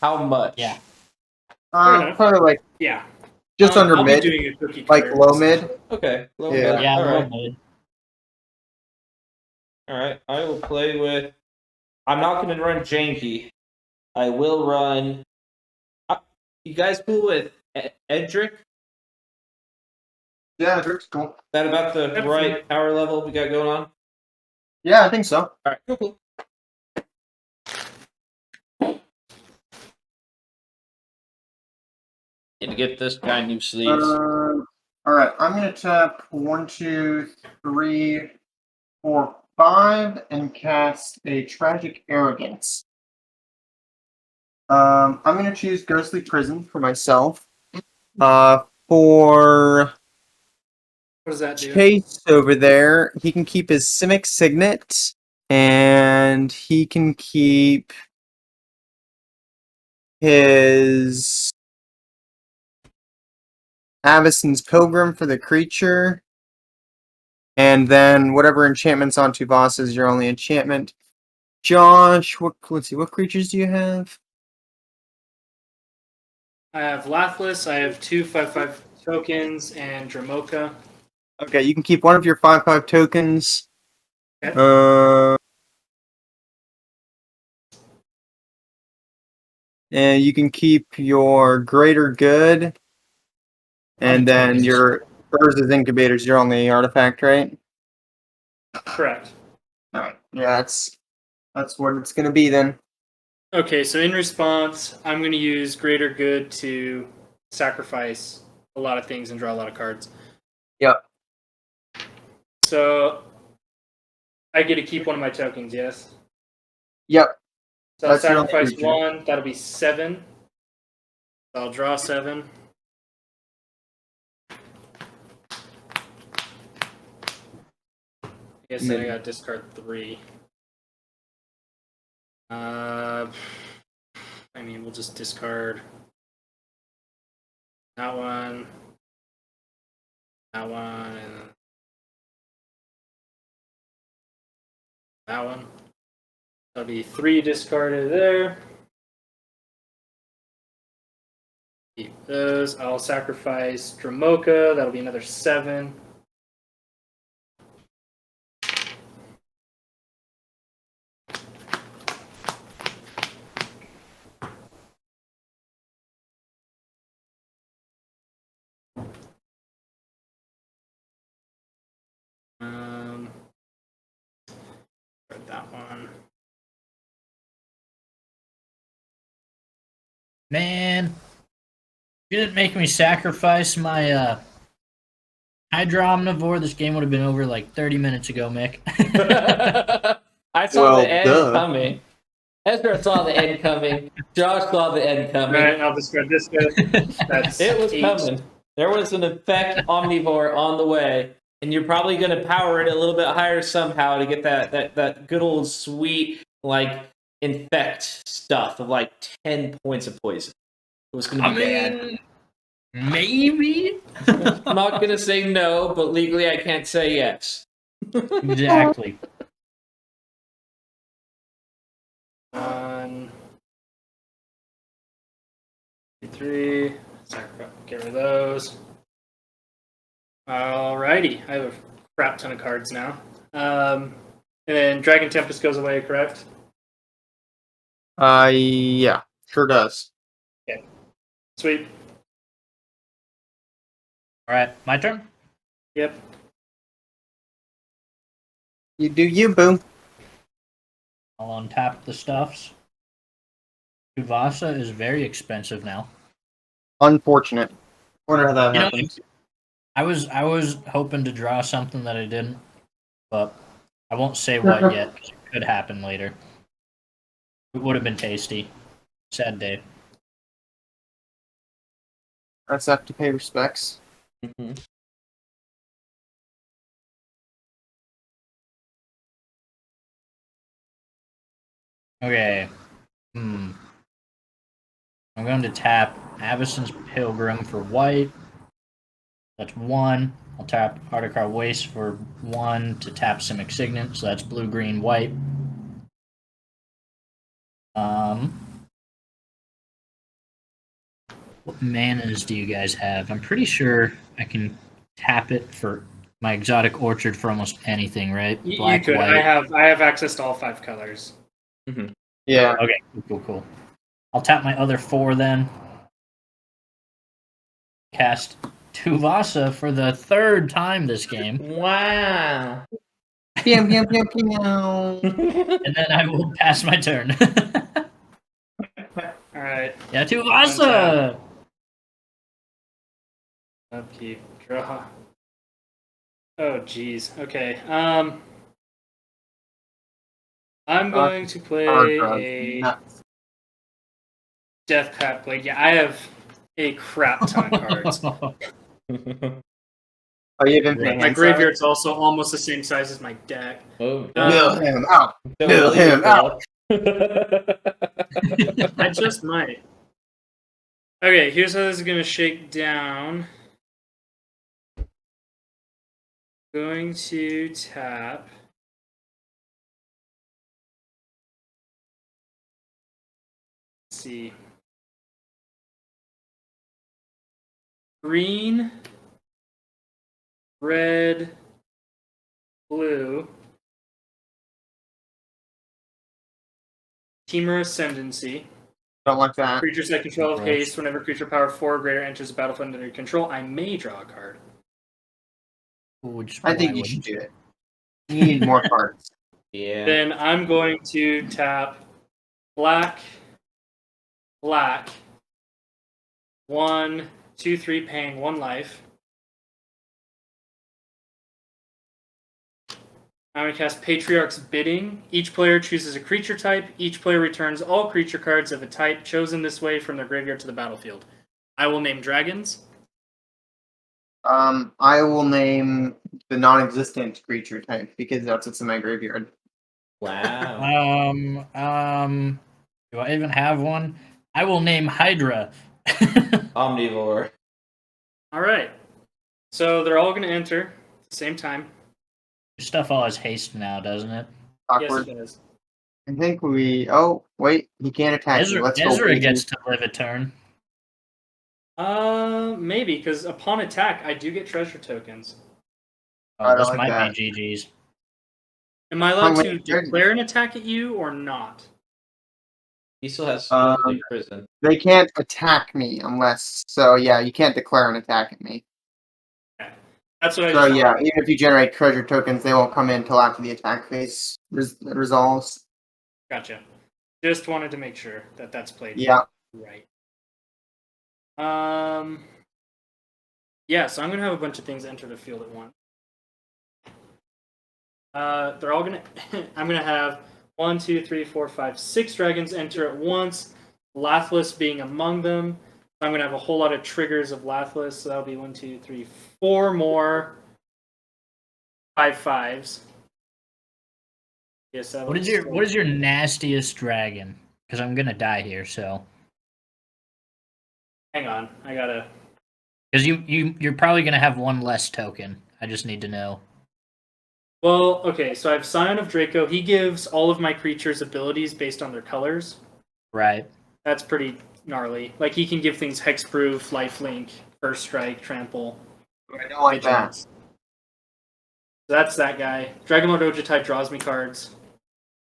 How much? Yeah. Probably like Yeah. just under I'll mid. be doing a cookie Like cutter. low mid. Okay. Low Yeah. mid. Yeah, All low right. mid. All right. I will play with. I'm not going to run Janky. I will run. You guys cool with Edric? Yeah, Drip's cool. Is that about the That's right power level we got going on? Yeah, I think so. All right. Cool. Need to get this guy new sleeves. Alright, I'm gonna tap 1, 2, 3, 4, 5 and cast a Tragic Arrogance. I'm gonna choose Ghostly Prison for myself. For What does that do? Chase over there, he can keep his Simic Signet, and he can keep his Avacyn's Pilgrim for the creature, and then whatever enchantments on Tuvasa is your only enchantment. Josh, let's see, what creatures do you have? I have Lathless, I have 2 5/5 tokens, and Dramoka. Okay, you can keep one of your 5/5 tokens. Okay. And you can keep your Greater Good. And then your Urza's Incubator's your only artifact, right? Correct. Alright. Yeah, that's what it's gonna be then. Okay, so in response, I'm going to use Greater Good to sacrifice a lot of things and draw a lot of cards. Yep. So I get to keep one of my tokens, yes? Yep. So I'll That's your only sacrifice creature. 1, that'll be 7. I'll draw 7. I guess then I gotta discard 3. I mean, we'll just discard that one, and that one. That'll be 3 discarded there. Keep those. I'll sacrifice Dramoka. That'll be another 7. That one. Man, you didn't make me sacrifice my Hydra Omnivore. This game would have been over like 30 minutes ago, Mick. I saw Well, the end duh. coming. Ezra saw the end coming. Josh saw the end coming. Alright, I'll discard this guy. That's It was 8. coming. There was an effect Omnivore on the way, and you're probably going to power it a little bit higher somehow to get that good old sweet like infect stuff of like 10 points of poison. It was going to be bad. Maybe. I'm not going to say no, but legally I can't say yes. Exactly. 1, 2, 3. Sacrifice. Get rid of those. Alrighty, I have a crap ton of cards now. And then Dragon Tempest goes away, correct? Yeah, sure does. Sweet. All right, my turn. Yep. You do you, boo. I'll untap the stuffs. Tuvasa is very expensive now. Unfortunate. Wonder how that You know, happens. I was hoping to draw something that I didn't, but I won't say what yet. 'Cause it could happen later. It would have been tasty. Sad day. That's have to pay respects. Mhm. Okay. I'm going to tap Avacyn's Pilgrim for white. That's 1. I'll tap Articar Waste for 1 to tap Simic Signet, so that's blue, green, white. What manas do you guys have? I'm pretty sure I can tap it for my Exotic Orchard for almost anything, right? You Black, could. white. I have access to all 5 colors. Yeah. Okay, cool. I'll tap my other 4 then. Cast Tuvasa for the 3rd time this game. Wow. Pew, pew, pew, pew. And then I will pass my turn. Alright. Yeah, Tuvasa! Upkeep. Draw. Oh, jeez. Okay. I'm going to play a Nuts. Death Cat Blade. Yeah, I have a crap ton of cards. Oh, you haven't played My graveyard's also almost the same size as my deck. Oh, Mill him out. don't Mill believe him it, out. Bill. I just might. Okay, here's how this is going to shake down. Going to tap. Let's see. Green, red, blue. Teamer Ascendancy. Don't like that. Creatures that control Gross. haste. Whenever creature power 4 or greater enters the battlefield under your control, I may draw a card. I think you should do it. You need more cards. Yeah. Then I'm going to tap black, black. 1, 2, 3, paying 1 life. I'm going to cast Patriarch's Bidding. Each player chooses a creature type. Each player returns all creature cards of a type chosen this way from their graveyard to the battlefield. I will name dragons. I will name the non-existent creature type because that's what's in my graveyard. Wow. Do I even have one? I will name Hydra. Omnivore. All right. So they're all going to enter at the same time. Stuff all has haste now, doesn't it? Awkward. Yes, it is. I think we. Oh wait, he can't attack you. Let's Ezra go. gets to live a turn. Maybe, because upon attack, I do get treasure tokens. I Oh, this like might that. be GG's. Am I allowed Oh, to wait, declare an attack at you or not? He still has Um, to prison. They can't attack me unless. So yeah, you can't declare an attack at me. That's what I So just yeah, wanted. even if you generate treasure tokens, they won't come in until after the attack phase resolves. Gotcha. Just wanted to make sure that that's played Yeah. right. Yeah, so I'm gonna have a bunch of things enter the field at once. They're all gonna. I'm gonna have 1, 2, 3, 4, 5, 6 dragons enter at once. Lathless being among them. I'm gonna have a whole lot of triggers of Lathless. So that'll be 1, 2, 3, 4 more 5/5s. Yes. What is your nastiest dragon? Because I'm gonna die here, so. Hang on, I gotta. Because you're probably gonna have one less token. I just need to know. Well, okay, so I have Scion of Draco. He gives all of my creatures abilities based on their colors. Right. That's pretty gnarly. Like, he can give things Hexproof, Lifelink, First Strike, Trample. I don't like that. Vigilance. So that's that guy. Dragonlord Ojutai draws me cards.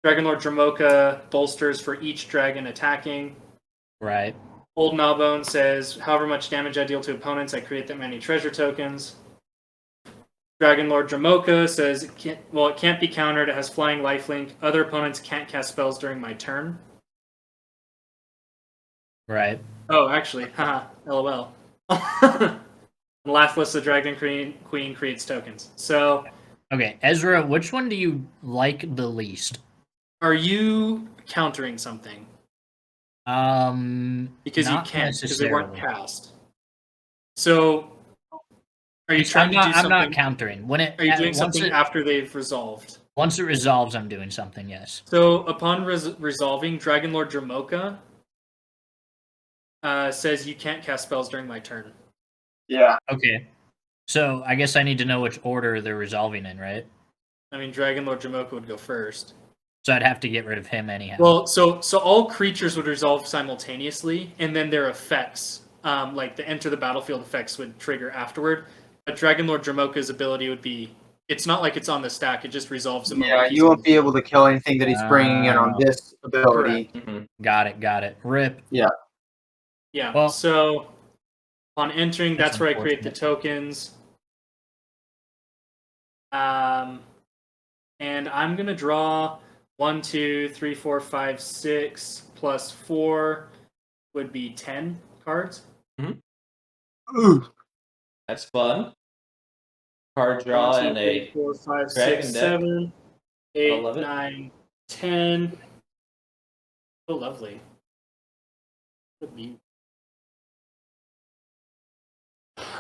Dragonlord Dramoka bolsters for each dragon attacking. Right. Old Gnawbone says, however much damage I deal to opponents, I create that many treasure tokens. Dragonlord Dramoka says, it can't be countered. It has flying lifelink. Other opponents can't cast spells during my turn. Right. Oh, actually, haha, LOL. Laughless the Dragon Queen creates tokens. So, Okay, Ezra, which one do you like the least? are you countering something? Because you not can't, because they weren't necessarily. cast. So, are you trying to do something? I'm not countering. When it Are you doing once something it, after they've resolved? once it resolves, I'm doing something. Yes. So, upon resolving, Dragonlord Dramoka says you can't cast spells during my turn. Yeah. Okay. So I guess I need to know which order they're resolving in, right? I mean, Dragonlord Dramoka would go first. So I'd have to get rid of him anyhow. Well, so all creatures would resolve simultaneously, and then their effects, like the enter the battlefield effects, would trigger afterward. But Dragonlord Dramoka's ability would be, it's not like it's on the stack, it just resolves them. Yeah, you won't be able to kill anything that he's bringing in on this ability. Got it. Rip. Yeah, Well, so on entering, that's that's where I create the unfortunate. tokens. And I'm going to draw 1, 2, 3, 4, 5, 6, plus 4 would be 10 cards. Ooh. That's fun. Card draw 1, 2, and 3, a 4, 5, dragon 6, deck. 7, 8, love it. 9, 10. So lovely. So beautiful.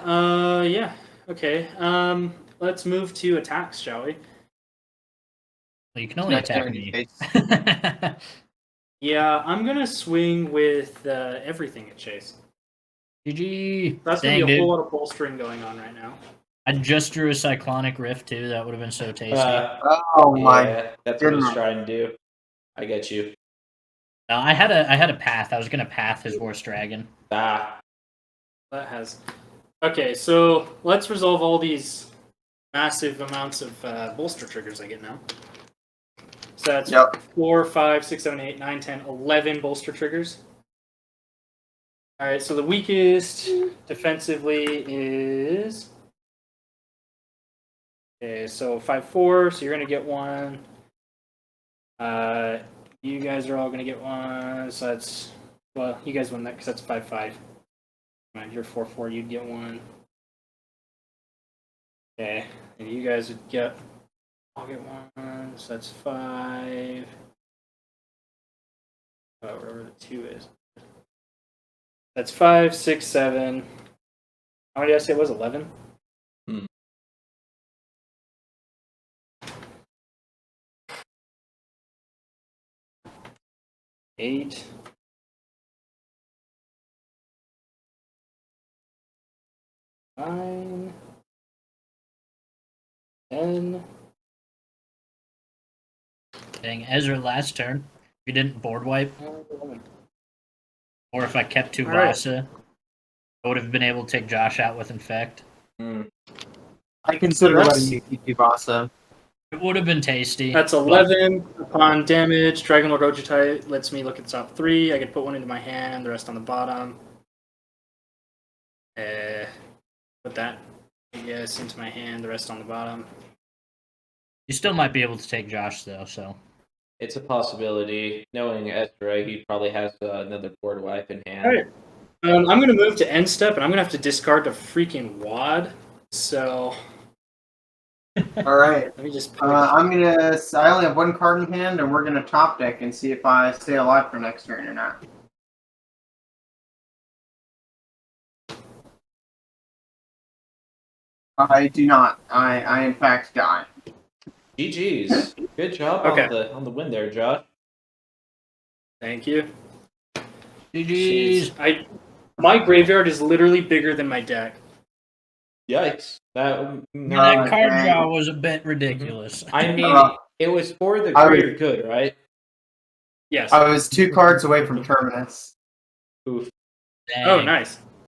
Yeah. Okay. Let's move to attacks, shall we? Well, you can only Next attack turn, me. face. Yeah, I'm gonna swing with everything at Chase. GG. That's Dang, gonna be a dude. whole lot of bolstering going on right now. I just drew a Cyclonic Rift too. That would have been so tasty. Oh my Yeah, that's what I was goodness. trying to do. I get you. I had a path. I was gonna path his Horse Dragon. Ah, That has. Okay, so let's resolve all these massive amounts of bolster triggers I get now. So that's 4, 5, 6, 7, 8, 9, 10, 11 bolster triggers. Alright, so the weakest defensively is. Okay, so 5, 4, so you're going to get one. You guys are all going to get one, so that's. Well, you guys win that because that's 5, 5. You're 4, 4, you'd get one. Okay, and you guys would get. I'll get one, so that's 5. Wherever the 2 is. That's 5, 6, 7. How many did I say it was? 11? Hmm. Eight. 9. 10. Dang, Ezra, last turn. If you didn't board wipe, 11. or if I kept All right. Tuvasa, I would have been able to take Josh out with Infect. I consider That's- letting you keep Tuvasa. It would have been tasty. That's 11. Upon damage, Dragonlord Ojutai lets me look at the top 3. I can put one into my hand, the rest on the bottom. Put that, I guess, into my hand, the rest on the bottom. You still might be able to take Josh though. So it's a possibility. Knowing Ezra, he probably has another board wipe in hand. All right. I'm going to move to end step, and I'm going to have to discard the freaking wad. So All right. let me just. I only have one card in hand, and we're gonna top deck and see if I stay alive for next turn or not. I do not. I in fact die. GG's. Good job Okay. on the win there, Josh. Thank you. GG's. My graveyard is literally bigger than my deck. Yikes. That That card dang. draw was a bit ridiculous. I mean, it was for the I greater good, right? Yes. I was 2 cards away from Terminus. Oof. Dang. Oh, nice.